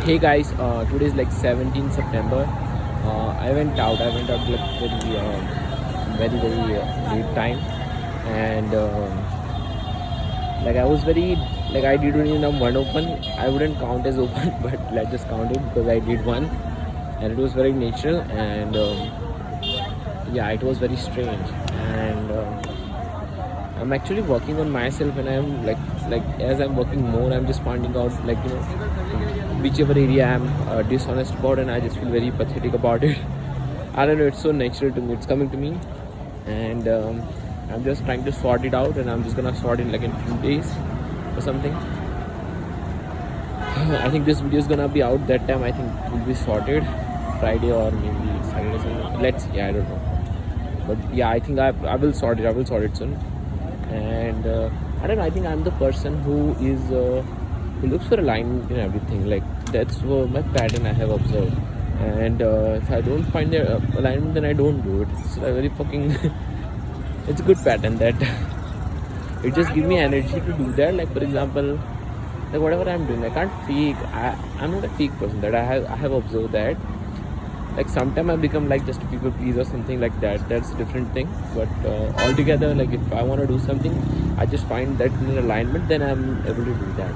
Hey guys, today is like 17th September. I went out. I went out like very late time, and like I was very like I didn't even have one open. I wouldn't count as open, but let's just count it because I did one, and it was very natural, and yeah, it was very strange, and I'm actually working on myself, and I'm like as I'm working more, I'm just finding out whichever area I'm dishonest about, and I just feel very pathetic about it. I don't know, it's so natural to me, it's coming to me, and I'm just trying to sort it out, and I'm just gonna sort it like in few days or something. I think this video is gonna be out that time. I think it will be sorted Friday or maybe Saturday. Something. Let's see, I don't know, but yeah, I think I will sort it. I will sort it soon, and I don't know. I think I'm the person who looks for alignment in everything. Like that's my pattern I have observed. And if I don't find the alignment, then I don't do it. It's a very fucking. It's a good pattern that it just gives me energy to do that. Like for example, like whatever I'm doing, I can't fake. I'm not a fake person. That I have observed that. Like sometimes I become like just a people pleaser or something like that. That's a different thing. But altogether, like if I want to do something, I just find that in alignment, then I'm able to do that.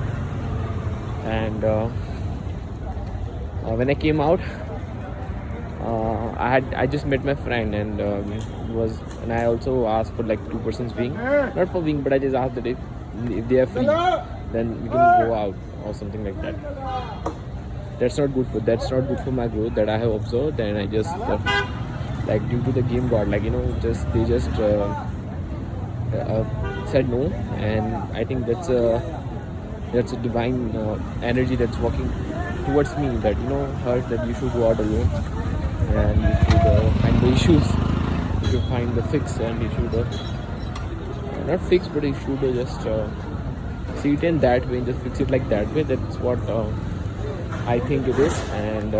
And when I came out, I just met my friend, and I also asked for like 2 person's wing, not for wing, but I just asked that if they are free, then we can go out or something like that. That's not good for my growth that I have observed, and I just like due to the game god, like they just said no, and I think that's a divine energy that's working towards me, that hurt that you should go out alone, and you should find the issues, you should find the fix, and you should not fix, but you should just see it in that way and just fix it like that way. That's what I think it is. And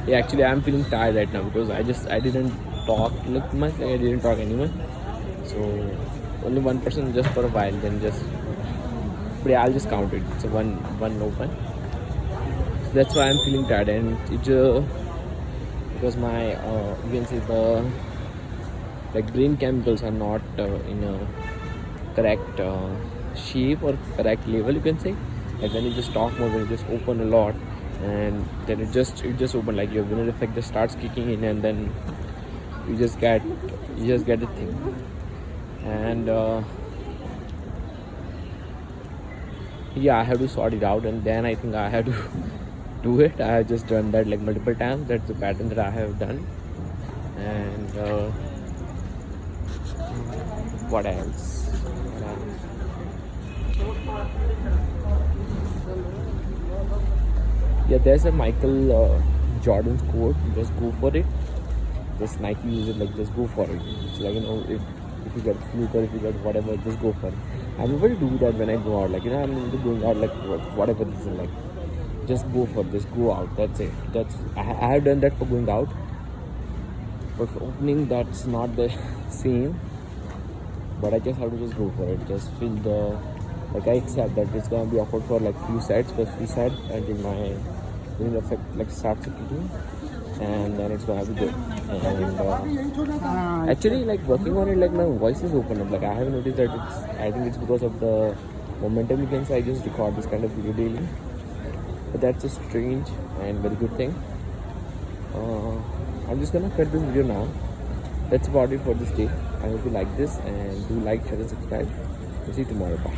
yeah, actually I'm feeling tired right now because I didn't talk like much, like I didn't talk anyone, so only one person just for a while, then just, but yeah, I'll just count it. It's a one open. So that's why I'm feeling tired, and it because my you can say the like brain chemicals are not in a correct shape or correct level, you can say. Like when you just talk more, when you just open a lot, and then it just open, like your winner effect just starts kicking in, and then you just get the thing. And yeah, I have to sort it out, and then I think I have to do it. I have just done that like multiple times. That's the pattern that I have done. And what else? Yeah, there's a Michael Jordan's quote: "Just go for it." Just Nike uses it, like just go for it. It's like if you get fluke or if you get whatever, just go for it. I'm able to do that when I go out. Like I'm into going out like whatever reason, like just go for it, just go out. That's it. I have done that for going out, but for opening that's not the same. But I just have to just go for it. Just feel the like I accept that it's gonna be awkward for like few sets, until my effect like starts kicking, and then it's gonna be good. And actually, like working on it, like my voice is open up. Like I have noticed that I think it's because of the momentum, you can say. I just record this kind of video daily, but that's a strange and very good thing. I'm just gonna cut this video now. That's about it for this day. I hope you like this, and do like, share, and subscribe. We'll see you tomorrow. Bye.